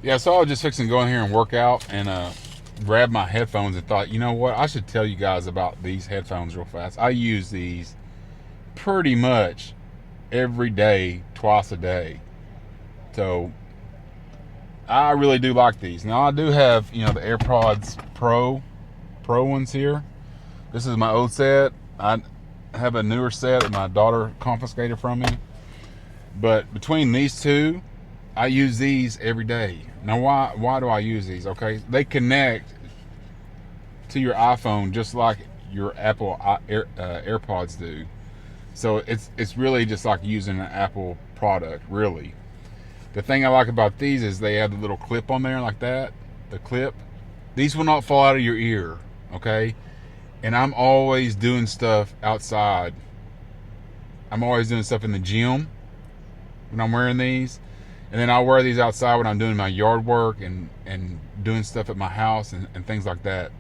Yeah, so I was just fixing to go in here and work out and grab my headphones and thought, you know what, I should tell you guys about these headphones real fast. I use these pretty much every day, twice a day. So I really do like these. Now I do have, the AirPods Pro ones here. This is my old set. I have a newer set that my daughter confiscated from me. But between these two, I use these every day. Now, why do I use these? Okay, they connect to your iPhone just like your Apple AirPods do. So it's really just like using an Apple product, really. The thing I like about these is they have the little clip on there like that. The clip. These will not fall out of your ear, okay? And I'm always doing stuff outside. I'm always doing stuff in the gym when I'm wearing these. And then I'll wear these outside when I'm doing my yard work and doing stuff at my house and things like that.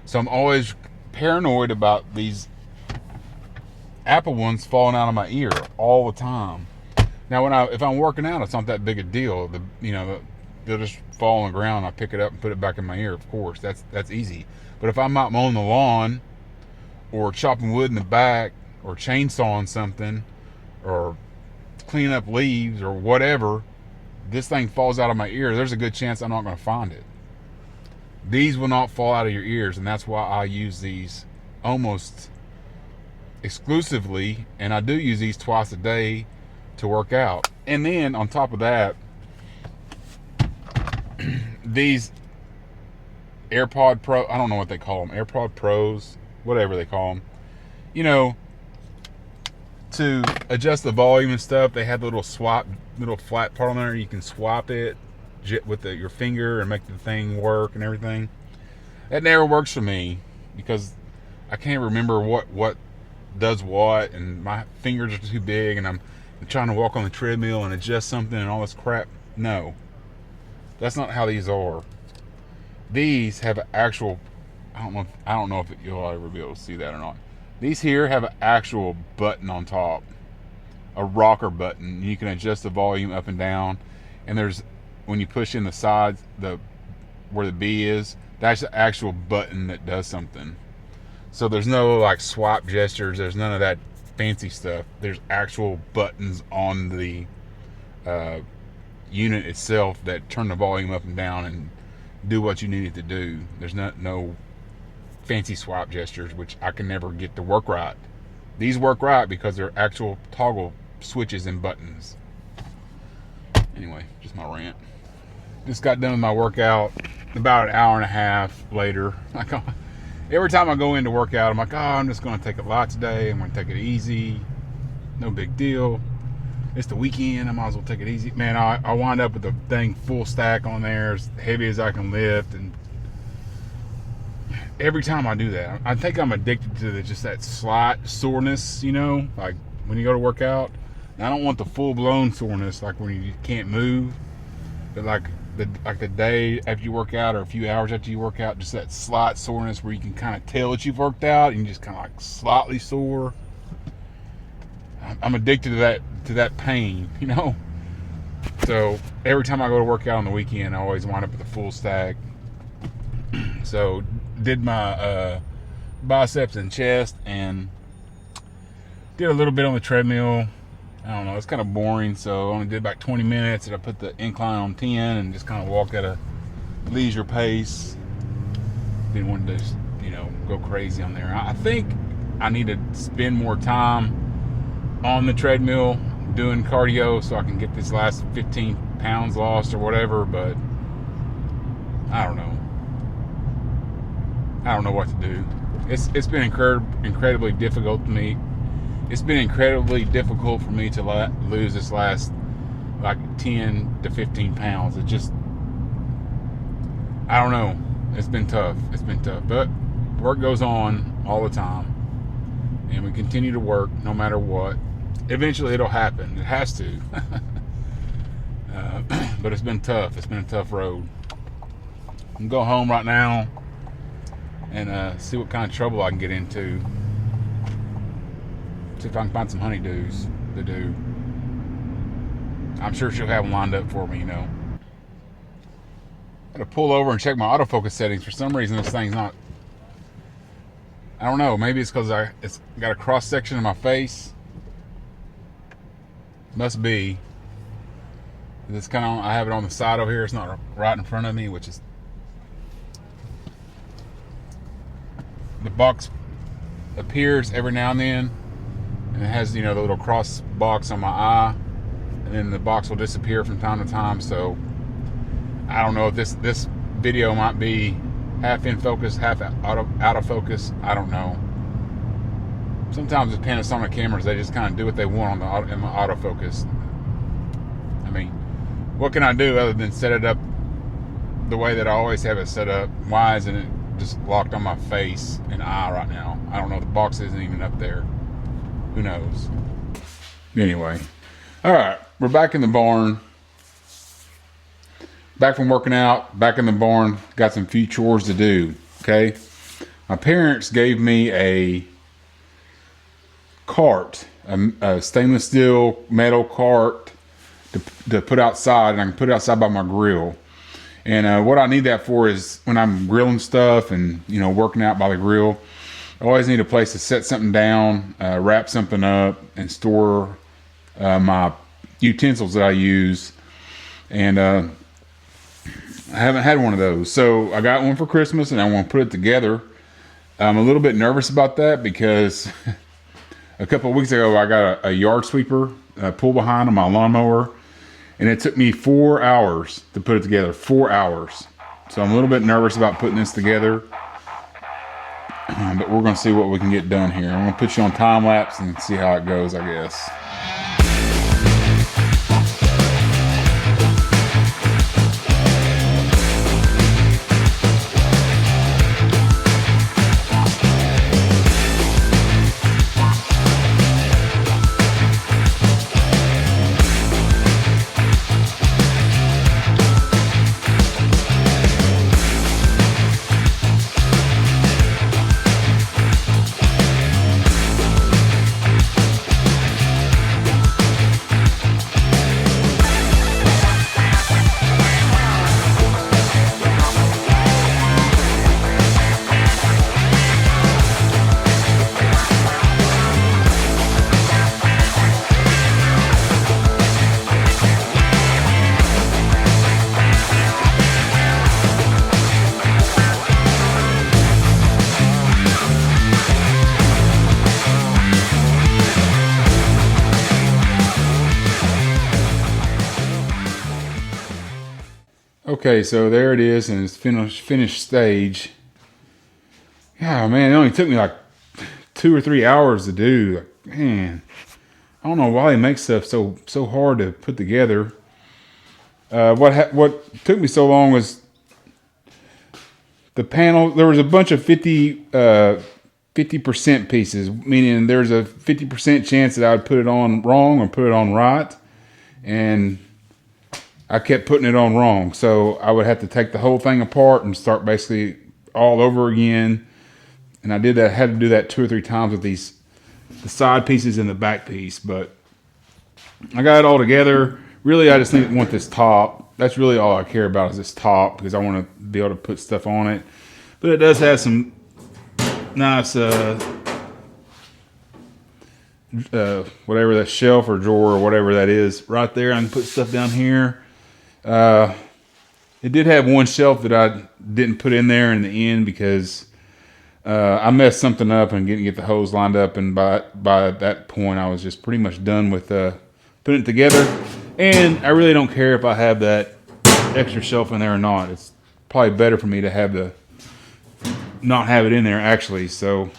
So I'm always paranoid about these Apple ones falling out of my ear all the time. Now, if I'm working out, it's not that big a deal. They'll just fall on the ground. I pick it up and put it back in my ear. Of course, that's easy. But if I'm out mowing the lawn, or chopping wood in the back, or chainsawing something, or cleaning up leaves, or whatever, this thing falls out of my ear, there's a good chance I'm not going to find it. These will not fall out of your ears, and that's why I use these almost exclusively, and I do use these twice a day to work out. And then on top of that, these AirPod Pro, I don't know what they call them, AirPod Pros, whatever they call them, to adjust the volume and stuff, they have the little flat part on there. You can swap it with your finger and make the thing work and everything. That never works for me because I can't remember what does what, and my fingers are too big, and I'm trying to walk on the treadmill and adjust something and all this crap. No, that's not how these are. These have an actual, I don't know if you'll ever be able to see that or not. These here have an actual button on top, a rocker button. You can adjust the volume up and down, and there's, when you push in the sides, where the B is, that's the actual button that does something. So there's no like swap gestures. There's none of that fancy stuff. There's actual buttons on the unit itself that turn the volume up and down and do what you need it to do. There's no fancy swap gestures, which I can never get to work right. These work right because they're actual toggle switches and buttons. Anyway, just my rant. Just got done with my workout about an hour and a half later. Every time I go in to work out, I'm like, I'm just going to take a lot today. I'm going to take it easy. No big deal. It's the weekend. I might as well take it easy. Man, I wind up with the thing full stack on there, as heavy as I can lift. And every time I do that, I think I'm addicted to just that slight soreness, like when you go to work out. And I don't want the full-blown soreness, like when you can't move. But like the day after you work out, or a few hours after you work out, just that slight soreness where you can kind of tell that you've worked out and you just kind of like slightly sore. I'm addicted to that pain, So every time I go to work out on the weekend, I always wind up with a full stack. So did my biceps and chest, and did a little bit on the treadmill. I don't know, it's kind of boring, so I only did about 20 minutes, and I put the incline on 10 and just kind of walked at a leisure pace. Didn't want to just, go crazy on there. I think I need to spend more time on the treadmill doing cardio so I can get this last 15 pounds lost or whatever, but I don't know. I don't know what to do. It's been incredibly difficult to me. It's been incredibly difficult for me to lose this last like 10 to 15 pounds. It just, I don't know. It's been tough. But work goes on all the time, and we continue to work no matter what. Eventually it'll happen. It has to. But it's been tough. It's been a tough road. I'm going to go home right now and see what kind of trouble I can get into. See if I can find some honeydews to do. I'm sure she'll have them lined up for me, I had to pull over and check my autofocus settings. For some reason, this thing's not. I don't know. Maybe it's because it's got a cross section of my face. Must be. It's kind of. I have it on the side over here. It's not right in front of me, which is. The box appears every now and then, and it has, you know, the little cross box on my eye, and then the box will disappear from time to time. So I don't know if this video might be half in focus, half out of focus. I don't know. Sometimes with Panasonic cameras, they just kind of do what they want on in the autofocus. I mean, what can I do other than set it up the way that I always have it set up? Why isn't it just locked on my face and eye right now? I don't know. The box isn't even up there. Who knows? Anyway, all right, we're back in the barn. Back from working out, back in the barn. Got some few chores to do. Okay, my parents gave me a cart, a stainless steel metal cart to put outside, and I can put it outside by my grill. And what I need that for is when I'm grilling stuff and, you know, working out by the grill, I always need a place to set something down, wrap something up, and store my utensils that I use. And I haven't had one of those. So I got one for Christmas, and I want to put it together. I'm a little bit nervous about that because a couple of weeks ago I got a yard sweeper pull behind on my lawnmower. And it took me 4 hours to put it together. 4 hours. So I'm a little bit nervous about putting this together. But we're going to see what we can get done here. I'm going to put you on time lapse and see how it goes, I guess. Okay, so there it is, and it's finished stage. Yeah, man, it only took me like 2 or 3 hours to do. Like, man, I don't know why they make stuff so hard to put together. What took me so long was the panel. There was a bunch of 50% pieces, meaning there's a 50% chance that I would put it on wrong or put it on right, and I kept putting it on wrong. So I would have to take the whole thing apart and start basically all over again. And I had to do that 2 or 3 times with the side pieces and the back piece. But I got it all together. Really, I just want this top. That's really all I care about is this top, because I want to be able to put stuff on it. But it does have some nice, whatever that shelf or drawer or whatever that is right there. I can put stuff down here. It did have one shelf that I didn't put in there in the end because I messed something up and didn't get the hose lined up, and by that point I was just pretty much done with putting it together. And I really don't care if I have that extra shelf in there or not. It's probably better for me to not have it in there actually. So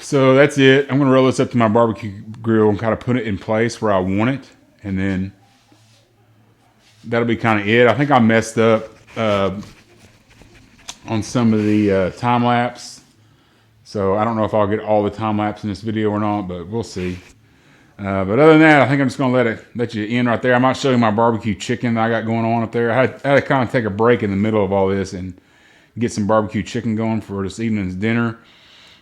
that's it. I'm gonna roll this up to my barbecue grill and kind of put it in place where I want it, and then that'll be kind of it. I think I messed up on some of the time lapse, so I don't know if I'll get all the time lapse in this video or not, but we'll see. But other than that, I think I'm just gonna let you in right there. I might show you my barbecue chicken that I got going on up there. I had to kind of take a break in the middle of all this and get some barbecue chicken going for this evening's dinner,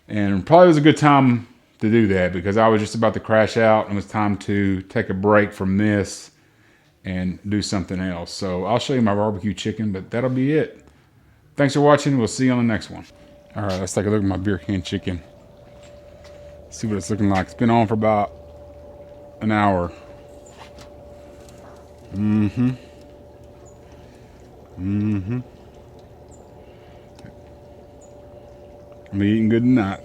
and probably was a good time to do that because I was just about to crash out and it was time to take a break from this and do something else. So I'll show you my barbecue chicken, but that'll be it. Thanks for watching. We'll see you on the next one. All right, let's take a look at my beer can chicken. See what it's looking like. It's been on for about an hour. I'm eating good tonight.